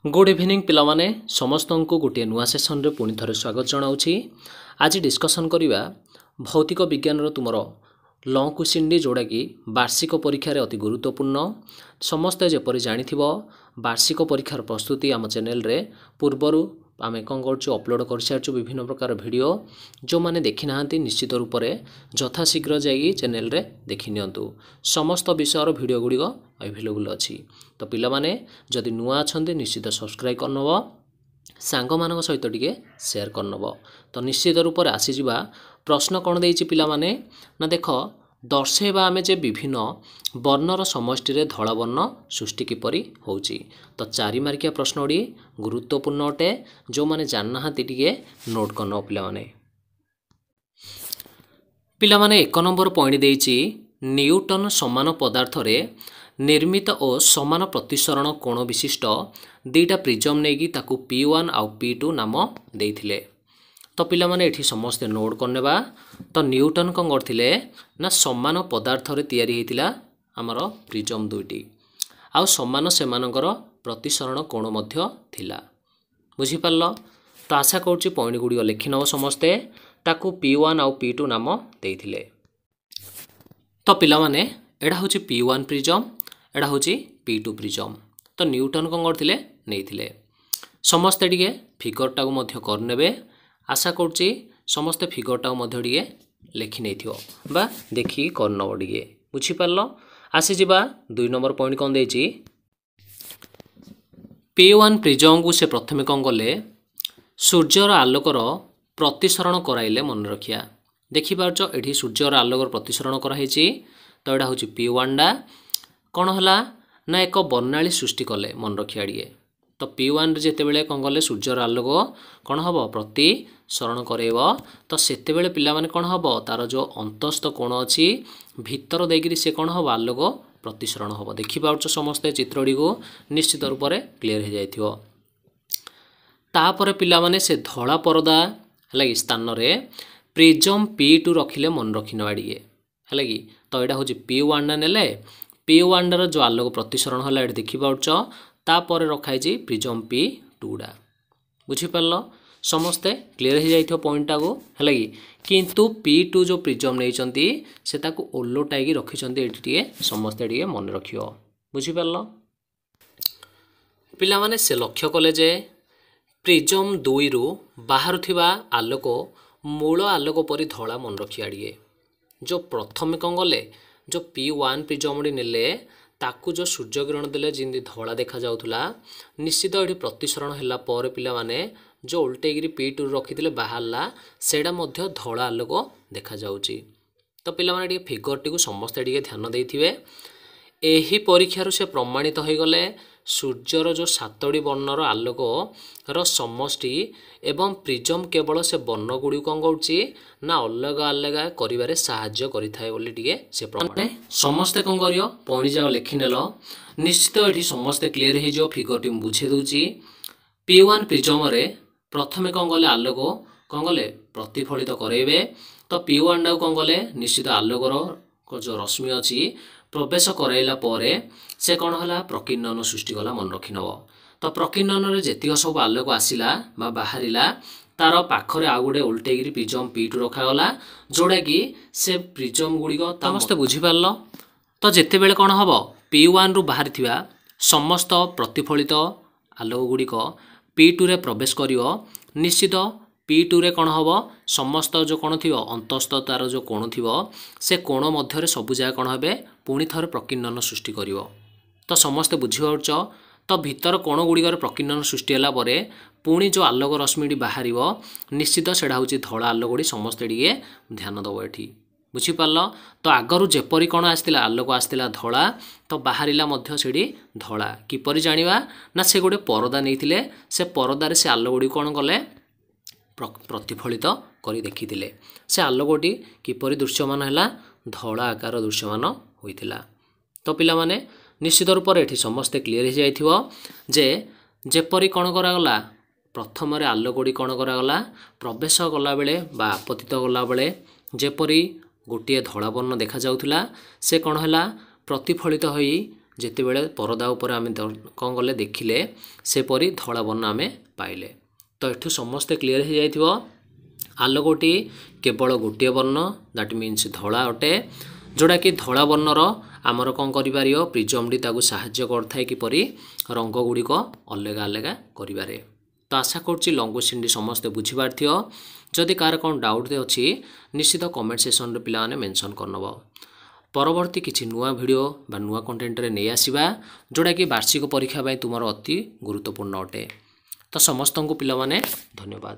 Good evening पिलामाने समस्त को गोटे नुआ सेसन रे पुणी थरे स्वागत जनाऊँगी। आज डिस्कसन करिबा भौतिक विज्ञान रो तुमरो लॉन्ग क्वेश्चन डी जोड़ा कि वार्षिक परीक्षा रे अति गुरुत्वपूर्ण। समस्ते जेपरि जानिथिबो वार्षिक परीक्षार प्रस्तुति आम चैनल रे पूर्वरु आमे कौन कर अपलोड कर सारचु विभिन्न प्रकार वीडियो जो माने देखि नाहंती निश्चित रूप से यथाशीघ्र जाई चैनल रे देखि नियंतु। समस्त विषयर वीडियो गुड़िक अवेलेबल अच्छी। तो पिला माने जदि नुआ अछंती निश्चित सब्सक्राइब करनब, सांग मानक सहित टिके शेयर करनब। तो निश्चित रूप से आसीजिबा प्रश्न कौन देइछि पिला माने ना देख दर्शेबा आमे जे विभिन्न वर्णर समष्टि रे धला वर्ण सृष्टि किपरि होउछि। तो 4 मार्किया प्रश्न ओडी गुरुत्वपूर्ण अटे जो माने जानना हाती टिके नोट करनो पिला माने 1 नंबर पॉइंट देइछि न्यूटन समान पदार्थ रे निर्मित और समान प्रतिसरण कोण विशिष्ट दुईटा प्रिज्म नेगी ताकू P1 आउ P2 नाम देइथिले। तो पिला माने एठी समस्ते नोट करनेबा। तो न्यूटन कौन करथिले ना समान पदार्थ रे तयारी हेतिला हमर प्रिज्म दुईटी आउ समान सेमानकर प्रतिसरण कोण मध्य थिला। बुझी पारलो। तो आशा करूची पॉइंट गुडी लिखि नव समस्ते ताकू P1 आउ P2 नाम देइथिले। तो पिला माने एडा होची P1 प्रिज्म, एडा होची P2 प्रिज्म। तो न्यूटन कौन करथिले नेइथिले। समस्ते टिके फिगर टाको मध्य करनेबे। आशा करूची समस्ते फिगर टाको मध्य टिके लिखि नेथियो बा देखि करनबो टिके। बुझी पारलो। आसी जिबा 2 नंबर पॉइंट कौन देइछि P1 प्रिज्म को से प्रथमे कौन गले सूर्यर आलोकर प्रतिसरण कराइले मन रखिया। देखि पारछ एठी सूर्यर आलोकर प्रतिसरण करा हेछि। तो एडा होछि P1 डा कौन हला ना एक वर्णाली सृष्टि कले मन रखिया डिए। तो P1 रे जेते बेले कौन गले सूर्यर आलोक कौन हबो प्रतिसरण करेबो। तो सेते बेले पिला माने कौन हबो तार जो अंतस्थ कोण अछि भीतर देगिरि से कौन हबो आलोक प्रतिसरण हबो। देखि पाउछ समस्त चित्रडी को निश्चित रूप से क्लियर हो जाइथियो। तापर पिला माने से धला परदा हलागी स्थान रे प्रिज्म P2 रखिले मन रखिनवा डिए हलागी। तो एडा होछि P1 नेले P1 रो जो आलोक प्रतिसरण हला एड देखि पाउछ तापर रखाई जी प्रिज्म P2 डा। बुझी पारलो। समस्ते क्लियर हो जाइथियो पॉइंट टाको हलागी। किंतु P2 जो प्रिज्म नेइचंती से ताको ओल्लोटाई रखिचंती एठी टिके समस्ते टिके मन रखियो। बुझी पारलो। पिला माने से लक्ष्य कले जे प्रिज्म 2 रु बाहर थिबा आलोक मूल आलोक परि धला मन रखिया डिए। जो प्रथमे कौन गले जो P1 प्रिज्म डी नेले ताकू जो सूर्य किरण देले जिंदी धला देखा जाउथुला निश्चित एठी प्रतिसरण हला पर पिला माने जो उल्टेगिरी P2 रखिथिले बाहरला सेडा मध्य धला आलोक देखा जाउची। तो पिला माने डी फिगर टी को समस्त डी ध्यान देइथिबे। एही परीक्षारु से प्रमाणित हो गले सूर्यर जो 7टी वर्णर आलोक रो समष्टि एवं प्रिज्म केवल से वर्ण गुडी कौन करछि ना अलग अलग करिवारे सहाय्य करिथाय बोली टिके से प्रमाण समस्त कौन करियो पॉइंट जाओ लिखि नेलो। निश्चित एठी समस्त क्लियर हे जो फिगर टी बुझे दोछि। P1 प्रिज्म रे प्रथमे कौन गले आलोक कौन गले प्रतिफलित करेबे। तो P1 डा कौन गले निश्चित आलोकर जो रश्मि अछि प्रवेश कराइला परे से कौन हला प्रकीर्णन सृष्टि कला मन रखिनबो। तो प्रकीर्णन रे जेतिक सब आलोक आसिला बा बाहरिला तार पाखरे आ गुडे उल्टेगिरी प्रिज्म P2 रखा गला जोडा कि से प्रिज्म गुडी को समस्त बुझी पारलो। तो जेते बेले कौन हबो P1 रु बाहर थिबा समस्त प्रतिफलित आलोक गुडी को P2 रे प्रवेश करियो। निश्चित P2 रे कौन हबो समस्त जो कोण थिबो अंतस्थ तार जो कोण थिबो से कोण मध्य रे सब जाय कौन हेबे पुणी थरे प्रकीर्णन सृष्टि करिवो। तो समस्त बुझी पाउछ। तो भीतर कोण गुडीकर प्रकीर्णन सृष्टि हला परे पुणी जो आलोक रश्मिडी बाहरिवो निश्चित सेडा होची धला आलोक गुडी समस्त टिके ध्यान दबो एठी। बुझी पारलो। तो आगरु जेपरि कोण आस्तिला आलोक आस्तिला धला तो बाहरिला मध्य सेडी धला किपरि जानिबा ना से गोटे परदा नेइथिले से परदा रे से आलोक गुडी कोण गले प्रतिफलित करी देखिथिले से आलोकटी किपरि दृश्यमान हला धला आकार दृश्यमान होइथिला। तो पिला माने निश्चित रूप से एठी समस्ते क्लियर हो जाइथिबो जे जेपरि कोण करा गला प्रथम रे आलोकटी कोण करा गला प्रवेश गला बेले बा आपतित गला बेले जेपरि गोटे धला वर्ण देखा जाउथुला से कोण हला प्रतिफलित होई ଯେତେବେଳେ ପରଦା ଉପରେ ଆମେ କ'ଣ କଲେ ଦେଖିଲେ ସେପରି ଧଳା ବର୍ଣ୍ଣ ଆମେ ପାଇଲେ। ତ ଏଠୁ ସମସ୍ତେ କ୍ଲିଅର ହେଇଯାଇଥିବ ଆଲୋକଟି କେବଳ ଗୋଟିଏ ବର୍ଣ୍ଣ ଦ୍ୟାଟ୍ ମିନ୍ସ ଧଳା ଅଟେ, ଯେଉଁଟାକି ଧଳା ବର୍ଣ୍ଣର ଆମର କ'ଣ କରିପାରିବ ପ୍ରିଜମଟି ତାକୁ ସାହାଯ୍ୟ କରିଥାଏ କିପରି ରଙ୍ଗ ଗୁଡ଼ିକ ଅଲଗା ଅଲଗା କରିବାରେ। ତ ଆଶା କରୁଛି ଲଙ୍ଗ କୋଶ୍ଚିନ୍ଟି ସମସ୍ତେ ବୁଝିପାରିଥିବ। ଯଦି କାହାର କ'ଣ ଡାଉଟ୍ ଅଛି ନିଶ୍ଚିତ କମେଣ୍ଟ ସେକ୍ସନରେ ପିଲାମାନେ ମେନସନ୍ କରିନେବ। ପରବର୍ତ୍ତୀ କିଛି ନୂଆ ଭିଡ଼ିଓ ବା ନୂଆ କଣ୍ଟେଣ୍ଟରେ ନେଇ ଆସିବା ଯେଉଁଟାକି ବାର୍ଷିକ ପରୀକ୍ଷା ପାଇଁ ତୁମର ଅତି ଗୁରୁତ୍ୱପୂର୍ଣ୍ଣ ଅଟେ। ତ ସମସ୍ତଙ୍କୁ ପିଲାମାନେ ଧନ୍ୟବାଦ।